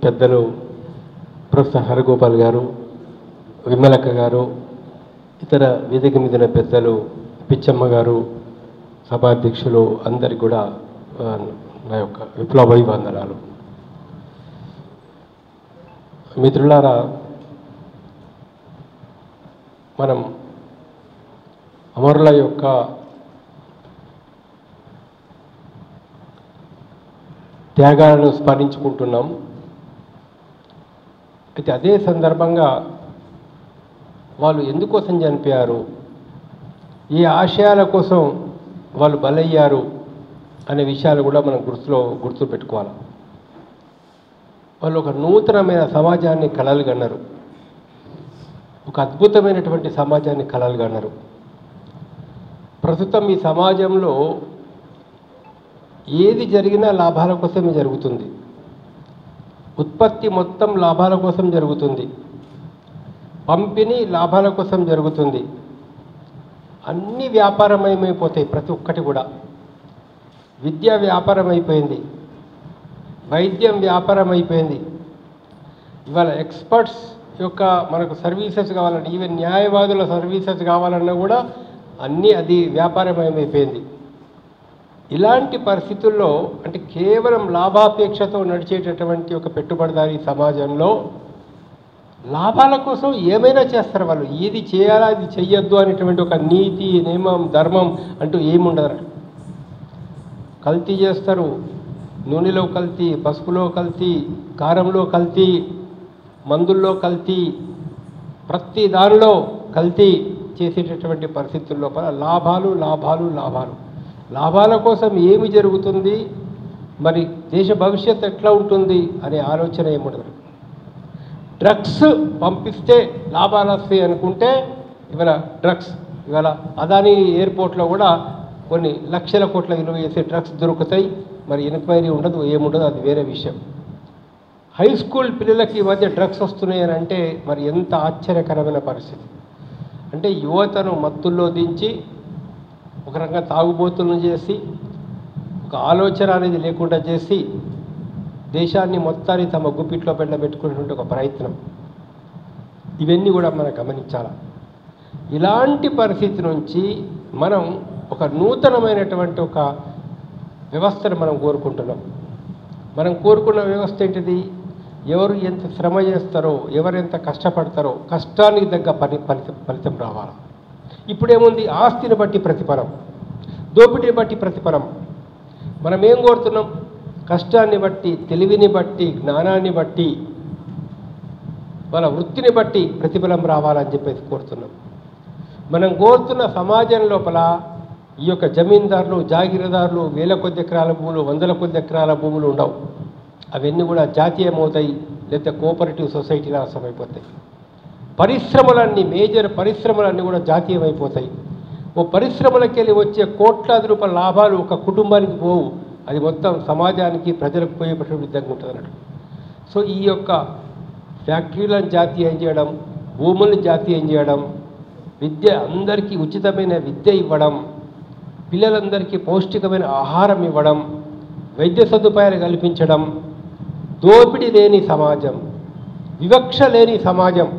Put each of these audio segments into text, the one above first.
పెద్దలు ప్రొఫెసర్ హరగోపాల్ గారు, విమలక్క గారు, ఇతర వేదిక మీదన పెద్దలు పిచ్చమ్మ గారు, సభాధ్యక్షులు అందరికీ కూడా నా యొక్క విప్లవాభివందనాలు. మిత్రులారా, మనం అమరుల యొక్క త్యాగాలను స్మరించుకుంటున్నాం. అయితే అదే సందర్భంగా వాళ్ళు ఎందుకోసం చనిపోయారు, ఏ ఆశయాల కోసం వాళ్ళు బలయ్యారు అనే విషయాలు కూడా మనం గుర్తుపెట్టుకోవాలి. వాళ్ళు ఒక నూతనమైన సమాజాన్ని కలలుగన్నారు, ఒక అద్భుతమైనటువంటి సమాజాన్ని కలలుగన్నారు. ప్రస్తుతం ఈ సమాజంలో ఏది జరిగినా లాభాల కోసమే జరుగుతుంది. ఉత్పత్తి మొత్తం లాభాల కోసం జరుగుతుంది, పంపిణీ లాభాల కోసం జరుగుతుంది. అన్నీ వ్యాపారమయమైపోతాయి. ప్రతి ఒక్కటి కూడా విద్య వ్యాపారం అయిపోయింది, వైద్యం వ్యాపారం అయిపోయింది. ఇవాళ ఎక్స్పర్ట్స్ యొక్క మనకు సర్వీసెస్ కావాలంటే, ఈవెన్ న్యాయవాదుల సర్వీసెస్ కావాలన్నా కూడా అన్నీ అది వ్యాపారమయమైపోయింది. ఇలాంటి పరిస్థితుల్లో అంటే కేవలం లాభాపేక్షతో నడిచేటటువంటి ఒక పెట్టుబడిదారీ సమాజంలో లాభాల కోసం ఏమైనా చేస్తారు వాళ్ళు. ఏది చేయాలా అది చెయ్యొద్దు అనేటువంటి ఒక నీతి, నియమం, ధర్మం అంటూ ఏముండదు. కల్తీ చేస్తారు, నూనెలో కల్తీ, పసుపులో కల్తీ, కారంలో కల్తీ, మందుల్లో కల్తీ, ప్రతి దానిలో కల్తీ చేసేటటువంటి పరిస్థితుల లోపల లాభాలు లాభాలు లాభాలు లాభాల కోసం ఏమి జరుగుతుంది, మరి దేశ భవిష్యత్తు ఎట్లా ఉంటుంది అనే ఆలోచన ఏముండదు. డ్రగ్స్ పంపిస్తే లాభాలు వస్తాయి అనుకుంటే ఇవాళ డ్రగ్స్, ఇవాళ అదానీ ఎయిర్పోర్ట్లో కూడా కొన్ని లక్షల కోట్ల విలువ చేసే డ్రగ్స్ దొరుకుతాయి. మరి ఎంక్వైరీ ఉండదు, ఏముండదు, అది వేరే విషయం. హై స్కూల్ పిల్లలకి ఈ మధ్య డ్రగ్స్ వస్తున్నాయి అని అంటే మరి ఎంత ఆశ్చర్యకరమైన పరిస్థితి. అంటే యువతను మత్తుల్లో దించి ఒక రకంగా తాగుబోతులను చేసి, ఒక ఆలోచన అనేది లేకుండా చేసి దేశాన్ని మొత్తాన్ని తమ గుప్పిట్లో పెట్టుకునేటువంటి ఒక ప్రయత్నం, ఇవన్నీ కూడా మనం గమనించాలి. ఇలాంటి పరిస్థితి నుంచి మనం ఒక నూతనమైనటువంటి ఒక వ్యవస్థను మనం కోరుకుంటున్నాం. మనం కోరుకున్న వ్యవస్థ ఏంటిది? ఎవరు ఎంత శ్రమ చేస్తారో, ఎవరు ఎంత కష్టపడతారో కష్టానికి తగ్గ ఫలితం రావాలి. ఇప్పుడేముంది? ఆస్తిని బట్టి ప్రతిఫలం, దోపిడీని బట్టి ప్రతిఫలం. మనం ఏం కోరుతున్నాం? కష్టాన్ని బట్టి, తెలివిని బట్టి, జ్ఞానాన్ని బట్టి, వాళ్ళ వృత్తిని బట్టి ప్రతిఫలం రావాలని చెప్పేసి కోరుతున్నాం. మనం కోరుతున్న సమాజం లోపల ఈ యొక్క జమీందారులు, జాగీరదారులు వేల కొద్ది ఎకరాల భూములు, వందల కొద్ది ఎకరాల భూములు ఉండవు. అవన్నీ కూడా జాతీయమవుతాయి, లేదా కోఆపరేటివ్ సొసైటీలో అసమైపోతాయి. పరిశ్రమలన్నీ, మేజర్ పరిశ్రమలన్నీ కూడా జాతీయమైపోతాయి. ఓ పరిశ్రమలకి వెళ్ళి వచ్చే కోట్లాది రూపాయల లాభాలు ఒక కుటుంబానికి పోవు, అది మొత్తం సమాజానికి, ప్రజలకు పోయేటటువంటి విధంగా ఉంటుంది అన్నట్టు. సో ఈ యొక్క ఫ్యాక్టరీలను జాతీయం చేయడం, భూములను జాతీయం చేయడం, విద్య అందరికీ ఉచితమైన విద్య ఇవ్వడం, పిల్లలందరికీ పౌష్టికమైన ఆహారం ఇవ్వడం, వైద్య సదుపాయాలు కల్పించడం, దోపిడీ లేని సమాజం, వివక్ష లేని సమాజం,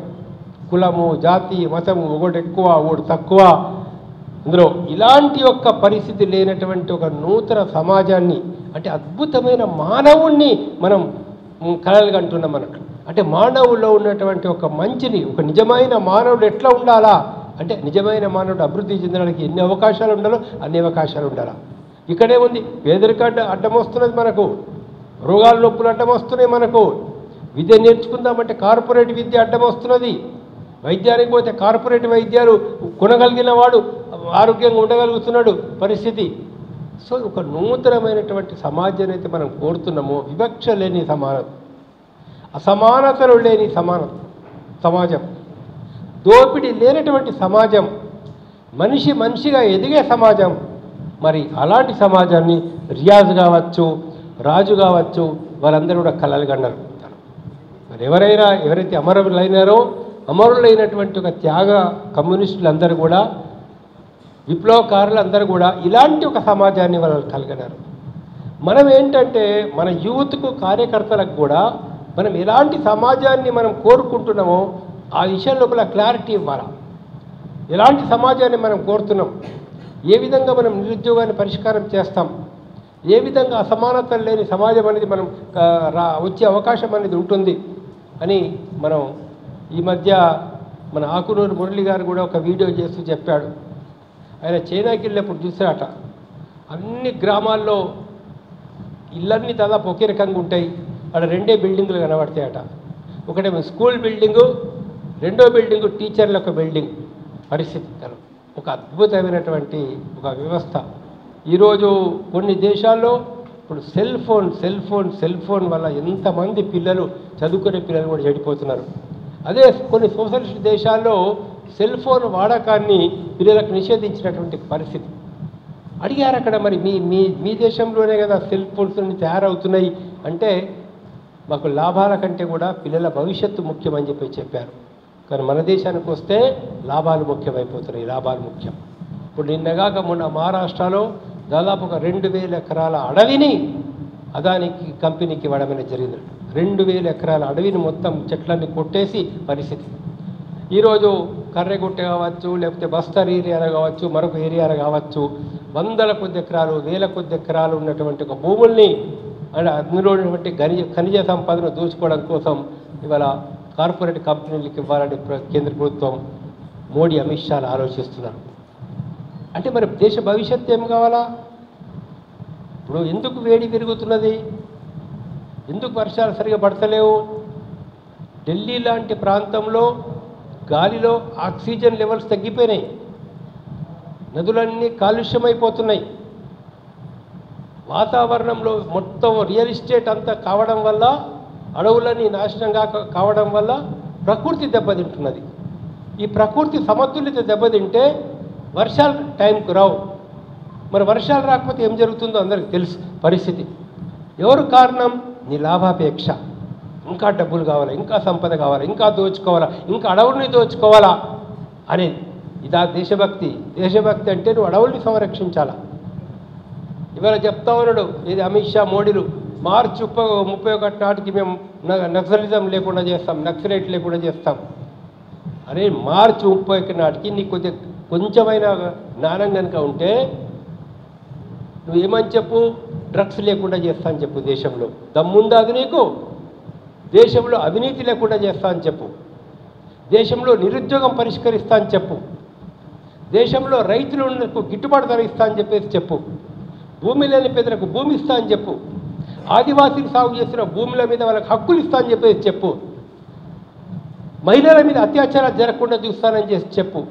కులము, జాతి, మతము, ఒకటి ఎక్కువ ఒకటి తక్కువ, అందులో ఇలాంటి యొక్క పరిస్థితి లేనటువంటి ఒక నూతన సమాజాన్ని, అంటే అద్భుతమైన మానవుణ్ణి మనం కలలుగంటున్నాం అన్నట్లు. అంటే మానవుల్లో ఉన్నటువంటి ఒక మంచిని, ఒక నిజమైన మానవుడు ఎట్లా ఉండాలా అంటే, నిజమైన మానవుడు అభివృద్ధి చెందడానికి ఎన్ని అవకాశాలు ఉండాలో అన్ని అవకాశాలు ఉండాలా. ఇక్కడేముంది? పేదరిక అడ్డం వస్తున్నది మనకు, రోగాల నొప్పులు అడ్డం వస్తున్నాయి మనకు, విద్య నేర్చుకుందామంటే కార్పొరేట్ విద్య అడ్డం వస్తున్నది, వైద్యానికి పోతే కార్పొరేట్ వైద్యాలు కొనగలిగిన వాడు ఆరోగ్యంగా ఉండగలుగుతున్నాడు పరిస్థితి. సో ఒక నూతనమైనటువంటి సమాజాన్ని అయితే మనం కోరుతున్నామో, వివక్ష లేని సమానత, అసమానతలు లేని సమాజం, దోపిడీ లేనటువంటి సమాజం, మనిషి మనిషిగా ఎదిగే సమాజం. మరి అలాంటి సమాజాన్ని రియాజ్ కావచ్చు, రాజు కావచ్చు, వాళ్ళందరూ కూడా కలలుగన్నారు. మరి ఎవరైతే అమరులైనారో, అమరులైనటువంటి ఒక త్యాగ కమ్యూనిస్టులందరూ కూడా, విప్లవకారులందరూ కూడా ఇలాంటి ఒక సమాజాన్ని వాళ్ళు కలగన్నారు. మనం ఏంటంటే మన యూత్కు, కార్యకర్తలకు కూడా మనం ఎలాంటి సమాజాన్ని మనం కోరుకుంటున్నామో ఆ విషయం లోపల క్లారిటీ ఇవ్వాలి. ఎలాంటి సమాజాన్ని మనం కోరుతున్నాం, ఏ విధంగా మనం నిరుద్యోగాన్ని పరిష్కారం చేస్తాం, ఏ విధంగా అసమానతలు లేని సమాజం అనేది మనం వచ్చే అవకాశం అనేది ఉంటుంది అని మనం ఈ మధ్య మన ఆకునూరు మురళి గారు కూడా ఒక వీడియో చేస్తూ చెప్పాడు. ఆయన చైనాకి వెళ్ళినప్పుడు చూసారట, అన్ని గ్రామాల్లో ఇళ్ళన్నీ దాదాపు ఒకే రకంగా ఉంటాయి, అక్కడ 2 బిల్డింగులు కనబడతాయట. ఒకటేమో స్కూల్ బిల్డింగు, రెండో బిల్డింగు టీచర్ల ఒక బిల్డింగ్. పరిస్థితి ఒక అద్భుతమైనటువంటి ఒక వ్యవస్థ. ఈరోజు కొన్ని దేశాల్లో ఇప్పుడు సెల్ ఫోన్ వల్ల ఎంతమంది పిల్లలు, చదువుకునే పిల్లలు కూడా చెడిపోతున్నారు. అదే కొన్ని సోషలిస్ట్ దేశాల్లో సెల్ ఫోన్ వాడకాన్ని పిల్లలకు నిషేధించినటువంటి పరిస్థితి. అడిగారు అక్కడ, మరి మీ దేశంలోనే కదా సెల్ ఫోన్స్ తయారవుతున్నాయి అంటే, మాకు లాభాల కంటే కూడా పిల్లల భవిష్యత్తు ముఖ్యమని చెప్పారు. కానీ మన దేశానికి వస్తే లాభాలు ముఖ్యమైపోతున్నాయి, లాభాలు ముఖ్యం. ఇప్పుడు నిన్నగాక మొన్న మహారాష్ట్రలో దాదాపు ఒక 2000 ఎకరాల అడవిని అదానికి కంపెనీకి ఇవ్వడమే జరిగింది. 2000 ఎకరాల అడవిని మొత్తం చెట్లన్నీ కొట్టేసి పరిస్థితి. ఈరోజు కర్రెగుట్ట కావచ్చు, లేకపోతే బస్తర్ ఏరియాలో కావచ్చు, మరొక ఏరియాలో కావచ్చు, వందల కొద్ది ఎకరాలు, వేల కొద్ది ఎకరాలు ఉన్నటువంటి ఒక భూముల్ని అందులో ఉన్నటువంటి ఖనిజ సంపదను దోచుకోవడం కోసం ఇవాళ కార్పొరేట్ కంపెనీలకు ఇవ్వాలని కేంద్ర ప్రభుత్వం మోడీ, అమిత్ షాలు ఆలోచిస్తున్నారు. అంటే మరి దేశ భవిష్యత్తు ఏం కావాలా? ఇప్పుడు ఎందుకు వేడి పెరుగుతున్నది, ఎందుకు వర్షాలు సరిగా పడతలేవు? ఢిల్లీ లాంటి ప్రాంతంలో గాలిలో ఆక్సిజన్ లెవెల్స్ తగ్గిపోయినాయి, నదులన్నీ కాలుష్యమైపోతున్నాయి, వాతావరణంలో మొత్తం రియల్ ఎస్టేట్ అంతా కావడం వల్ల, అడవులన్నీ నాశనంగా కావడం వల్ల ప్రకృతి దెబ్బతింటున్నది. ఈ ప్రకృతి సమతుల్యత దెబ్బతింటే వర్షాలు టైంకు రావు. మరి వర్షాలు రాకపోతే ఏం జరుగుతుందో అందరికీ తెలుసు పరిస్థితి. ఎవరు కారణం? నీ లాభాపేక్ష. ఇంకా డబ్బులు కావాలా, ఇంకా సంపద కావాలా, ఇంకా దోచుకోవాలా, ఇంకా అడవుల్ని దోచుకోవాలా అనేది. ఇదా దేశభక్తి? దేశభక్తి అంటే నువ్వు అడవుల్ని సంరక్షించాలా. ఇవాళ చెప్తా ఉన్నాడు ఇది అమిత్ షా, మోడీలు, మార్చి 31 నాటికి మేము నక్సలిజం లేకుండా చేస్తాం, నక్సలైట్ లేకుండా చేస్తాం. అరే మార్చి 31 నాటికి నీకు కొంచెమైనా జ్ఞానం కనుక ఉంటే నువ్వు ఏమని చెప్పు? డ్రగ్స్ లేకుండా చేస్తా అని చెప్పు. దేశంలో దమ్ముందా అది నీకు? దేశంలో అవినీతి లేకుండా చేస్తా అని చెప్పు. దేశంలో నిరుద్యోగం పరిష్కరిస్తా అని చెప్పు. దేశంలో రైతులకు గిట్టుబాటు ధర ఇస్తా అని చెప్పు. భూమి లేని పేదలకు భూమి ఇస్తా అని చెప్పు. ఆదివాసీలు సాగు చేస్తున్న భూముల మీద వాళ్ళకి హక్కులు ఇస్తా అని చెప్పు. మహిళల మీద అత్యాచారాలు జరగకుండా చూస్తానని చెప్పు.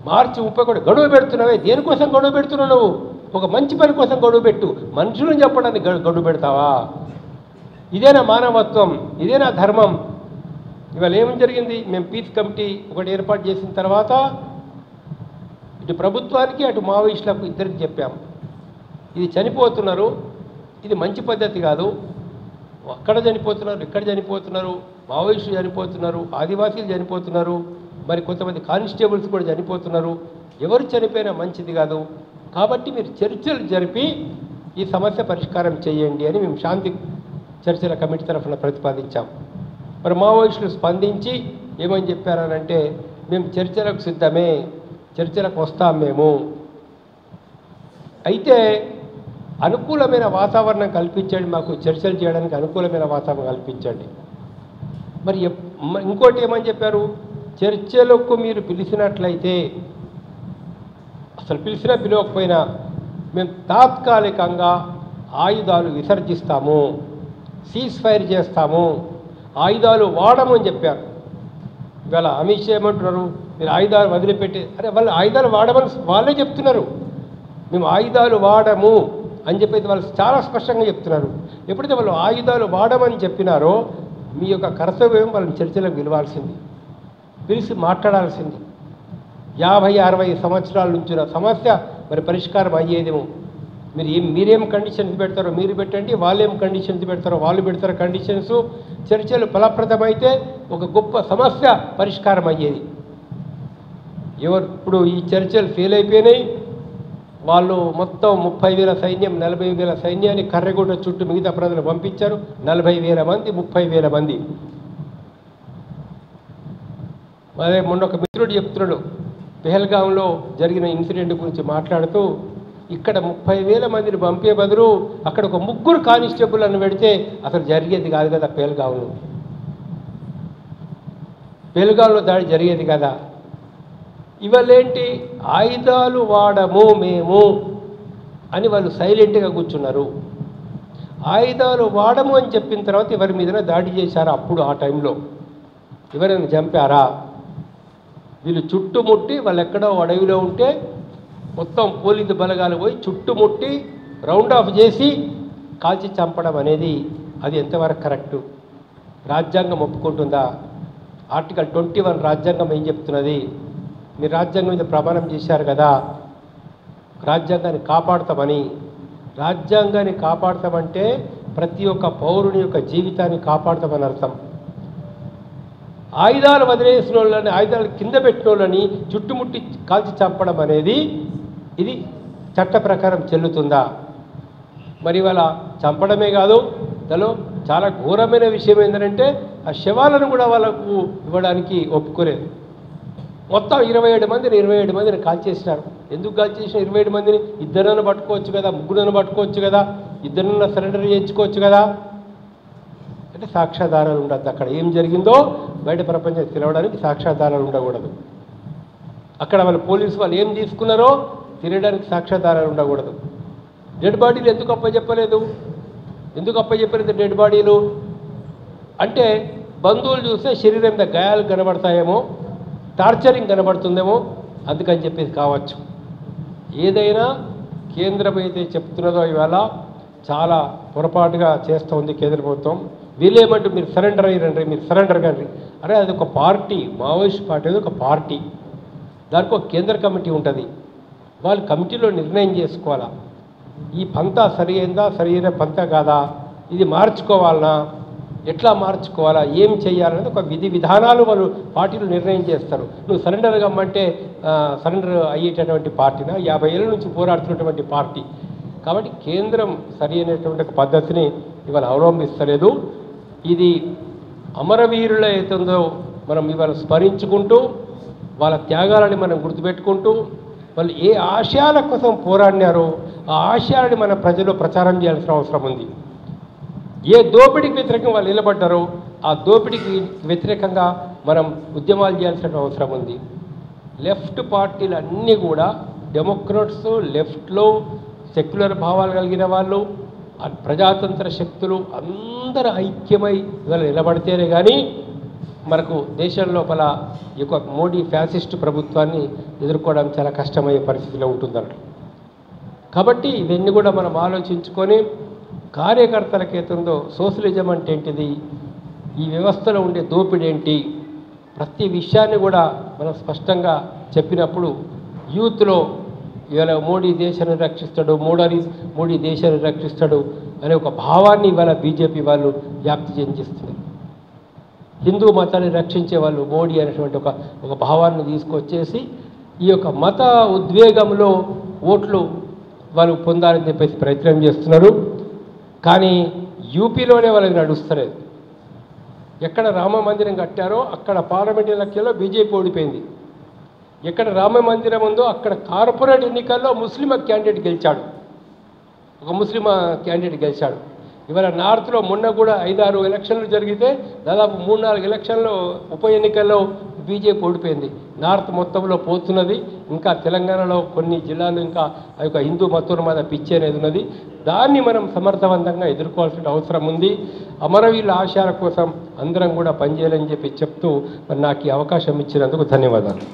మార్చి 31 గడువు పెడుతున్నావే, దేనికోసం గడువు పెడుతున్నావు నువ్వు? ఒక మంచి పని కోసం గడువు పెట్టు, మనుషులను చెప్పడానికి గడువు పెడతావా? ఇదేనా మానవత్వం? ఇదేనా ధర్మం? ఇవాళ ఏమని జరిగింది? మేము పీస్ కమిటీ ఒకటి ఏర్పాటు చేసిన తర్వాత ఇటు ప్రభుత్వానికి అటు మావోయిస్టులకు ఇద్దరికి చెప్పాము, ఇది చనిపోతున్నారు, ఇది మంచి పద్ధతి కాదు. అక్కడ చనిపోతున్నారు, ఇక్కడ చనిపోతున్నారు, మావోయిస్టులు చనిపోతున్నారు, ఆదివాసీలు చనిపోతున్నారు, మరి కొంతమంది కానిస్టేబుల్స్ కూడా చనిపోతున్నారు. ఎవరు చనిపోయినా మంచిది కాదు. కాబట్టి మీరు చర్చలు జరిపి ఈ సమస్య పరిష్కారం చేయండి అని మేము శాంతి చర్చల కమిటీ తరఫున ప్రతిపాదించాం. మరి మావోయిస్టులు స్పందించి ఏమని చెప్పారనంటే, మేము చర్చలకు సిద్ధమే, చర్చలకు వస్తాం మేము, అయితే అనుకూలమైన వాతావరణం కల్పించండి, మాకు చర్చలు చేయడానికి అనుకూలమైన వాతావరణం కల్పించండి. మరి ఇంకోటి ఏమని చెప్పారు? చర్చలకు మీరు పిలిచినట్లయితే, అసలు పిలిచినా పిలవకపోయినా మేము తాత్కాలికంగా ఆయుధాలు విసర్జిస్తాము, సీజ్ ఫైర్ చేస్తాము, ఆయుధాలు వాడమని చెప్పారు. ఇవాళ అమిత్ షా ఏమంటున్నారు? మీరు ఆయుధాలు వదిలిపెట్టి, అరే వాళ్ళు ఆయుధాలు వాడమని వాళ్ళే చెప్తున్నారు. మేము ఆయుధాలు వాడము అని చెప్పేసి వాళ్ళు చాలా స్పష్టంగా చెప్తున్నారు. ఎప్పుడైతే వాళ్ళు ఆయుధాలు వాడమని చెప్పినారో మీ యొక్క కర్తవ్యం వాళ్ళని చర్చలకు పిలవాల్సింది, పిలిచి మాట్లాడాల్సింది. 50-60 సంవత్సరాల నుంచి ఉన్న సమస్య మరి పరిష్కారం అయ్యేదేమో. మీరేం కండిషన్స్ పెడతారో మీరు పెట్టండి, వాళ్ళేం కండిషన్స్ పెడతారో వాళ్ళు పెడతారో కండిషన్స్. చర్చలు ఫలప్రదమైతే ఒక గొప్ప సమస్య పరిష్కారం అయ్యేది. ఇప్పుడు ఈ చర్చలు ఫెయిల్ అయిపోయినాయి, వాళ్ళు మొత్తం 30,000 సైన్యం 40,000 సైన్యాన్ని కర్రెగుట్ట చుట్టూ మిగతా ప్రజలు పంపించారు. 40,000 మంది 30,000 మంది. అదే మొన్న ఒక మిత్రుడు చెప్తున్నాడు, పెహల్గాంలో జరిగిన ఇన్సిడెంట్ గురించి మాట్లాడుతూ, ఇక్కడ 30,000 మందిని పంపే బదులు అక్కడ ఒక 3 కానిస్టేబుల్ అని పెడితే అసలు జరిగేది కాదు కదా. పెహల్గాంలో దాడి జరిగేది కదా. ఇవాళేంటి, ఆయుధాలు వాడము మేము అని వాళ్ళు సైలెంట్గా కూర్చున్నారు. ఆయుధాలు వాడము అని చెప్పిన తర్వాత ఎవరి మీదైనా దాడి చేశారా? అప్పుడు ఆ టైంలో ఎవరైనా చంపారా? వీళ్ళు చుట్టుముట్టి, వాళ్ళు ఎక్కడో అడవిలో ఉంటే మొత్తం పోలీసు బలగాలు పోయి చుట్టుముట్టి రౌండ్ ఆఫ్ చేసి కాల్చి చంపడం అనేది అది ఎంతవరకు కరెక్టు? రాజ్యాంగం ఒప్పుకుంటుందా? ఆర్టికల్ 21 రాజ్యాంగం ఏం చెప్తున్నది? మీరు రాజ్యాంగం మీద ప్రమాణం చేశారు కదా, రాజ్యాంగాన్ని కాపాడుతామని. రాజ్యాంగాన్ని కాపాడుతామంటే ప్రతి ఒక్క పౌరుని యొక్క జీవితాన్ని కాపాడుతామని అర్థం. ఆయుధాలు వదిలేసిన వాళ్ళని, ఆయుధాలు కింద పెట్టిన వాళ్ళని చుట్టుముట్టి కాల్చి చంపడం అనేది ఇది చట్ట ప్రకారం చెల్లుతుందా? మరి వాళ్ళ చంపడమే కాదు, దానిలో చాలా ఘోరమైన విషయం ఏంటంటే ఆ శవాలను కూడా వాళ్ళకు ఇవ్వడానికి ఒప్పుకోలేదు. మొత్తం 27 మందిని కాల్చేసినారు. ఎందుకు కాల్చేసిన 27 మందిని? ఇద్దరన్నా పట్టుకోవచ్చు కదా, ముగ్గురన్నా పట్టుకోవచ్చు కదా, ఇద్దరన్నా సరెండర్ చేయించుకోవచ్చు కదా. అంటే సాక్ష్యాధారాలు ఉండద్దు. అక్కడ ఏం జరిగిందో బయట ప్రపంచం తెలవడానికి సాక్ష్యాధారాలు ఉండకూడదు. అక్కడ వాళ్ళ పోలీసు వాళ్ళు ఏం తీసుకున్నారో తెలియడానికి సాక్ష్యాధారాలు ఉండకూడదు. డెడ్ బాడీలు ఎందుకు అప్పచెప్పలేదు డెడ్ బాడీలు అంటే బంధువులు చూస్తే శరీరం మీద గాయాలు కనబడతాయేమో, టార్చరింగ్ కనబడుతుందేమో, అందుకని చెప్పేసి కావచ్చు. ఏదైనా కేంద్రం అయితే చెప్తున్నదో ఇవాళ చాలా పొరపాటుగా చేస్తూ ఉంది కేంద్ర ప్రభుత్వం. వీళ్ళేమంటూ మీరు సరెండర్ అయ్యారండి, మీరు సరెండర్ కండి. అరే అది ఒక పార్టీ, మావోయిస్ట్ పార్టీ అది ఒక పార్టీ, దానికి ఒక కేంద్ర కమిటీ ఉంటుంది. వాళ్ళు కమిటీలో నిర్ణయం చేసుకోవాలా, ఈ పంతా సరి అయిందా, సరైన పంతా కాదా, ఇది మార్చుకోవాలనా, ఎట్లా మార్చుకోవాలా, ఏం చేయాలనేది ఒక విధి విధానాలు వాళ్ళు పార్టీలు నిర్ణయం చేస్తారు. నువ్వు సరెండర్ కమ్మంటే సరెండర్ అయ్యేటటువంటి పార్టీనా, 50 ఏళ్ళ నుంచి పోరాడుతున్నటువంటి పార్టీ. కాబట్టి కేంద్రం సరి అయినటువంటి పద్ధతిని ఇవాళ అవలంబిస్తలేదు. ఇది అమరవీరుల ఏతుందో మనం ఇవాళ స్మరించుకుంటూ, వాళ్ళ త్యాగాలని మనం గుర్తుపెట్టుకుంటూ, వాళ్ళు ఏ ఆశయాల కోసం పోరాడినారో ఆ ఆశయాలని మన ప్రజల్లో ప్రచారం చేయాల్సిన అవసరం ఉంది. ఏ దోపిడీకి వ్యతిరేకంగా వాళ్ళు నిలబడ్డారో ఆ దోపిడీకి వ్యతిరేకంగా మనం ఉద్యమాలు చేయాల్సిన అవసరం ఉంది. లెఫ్ట్ పార్టీలు అన్నీ కూడా డెమోక్రాట్స్, లెఫ్ట్లో సెక్యులర్ భావాలు కలిగిన వాళ్ళు, ప్రజాతంత్ర శక్తులు అందరూ ఐక్యమై ఇవాళ నిలబడితేనే కానీ మనకు దేశం లోపల ఈ యొక్క మోడీ ఫ్యాసిస్ట్ ప్రభుత్వాన్ని ఎదుర్కోవడం చాలా కష్టమయ్యే పరిస్థితిలో ఉంటుందన్నట్టు. కాబట్టి ఇవన్నీ కూడా మనం ఆలోచించుకొని కార్యకర్తలకు ఏతుందో సోషలిజం అంటే ఏంటిది, ఈ వ్యవస్థలో ఉండే దోపిడీ ఏంటి, ప్రతి విషయాన్ని కూడా మనం స్పష్టంగా చెప్పినప్పుడు యూత్లో ఇవాళ మోడీ దేశాన్ని రక్షిస్తాడు, మోడీ దేశాన్ని రక్షిస్తాడు అనే ఒక భావాన్ని ఇవాళ బీజేపీ వాళ్ళు వ్యాప్తి చెందిస్తున్నారు. హిందూ మతాన్ని రక్షించే వాళ్ళు మోడీ అనేటువంటి ఒక భావాన్ని తీసుకొచ్చేసి ఈ యొక్క మత ఉద్వేగంలో ఓట్లు వాళ్ళు పొందాలని చెప్పేసి ప్రయత్నం చేస్తున్నారు. కానీ యూపీలోనే వాళ్ళకి నడుస్తలేదు. ఎక్కడ రామ మందిరం కట్టారో అక్కడ పార్లమెంట్ ఎన్నికల్లో బీజేపీ ఓడిపోయింది. ఎక్కడ రామ మందిరం ఉందో అక్కడ కార్పొరేట్ ఎన్నికల్లో ముస్లిం క్యాండిడేట్ గెలిచాడు, ఒక ముస్లిం క్యాండిడేట్ గెలిచాడు. ఇవాళ నార్త్లో మొన్న కూడా 5-6 ఎలక్షన్లు జరిగితే దాదాపు 3-4 ఎలక్షన్లు ఉప ఎన్నికల్లో బీజేపీ ఓడిపోయింది. నార్త్ మొత్తంలో పోతున్నది. ఇంకా తెలంగాణలో కొన్ని జిల్లాలు ఇంకా ఆ యొక్క హిందూ మతోన్మాద పిచ్చి అనేది ఉన్నది. దాన్ని మనం సమర్థవంతంగా ఎదుర్కోవాల్సిన అవసరం ఉంది. అమరవీరుల ఆశయాల కోసం అందరం కూడా పనిచేయాలని చెప్పి చెప్తూ మరి నాకు ఈ అవకాశం ఇచ్చినందుకు ధన్యవాదాలు.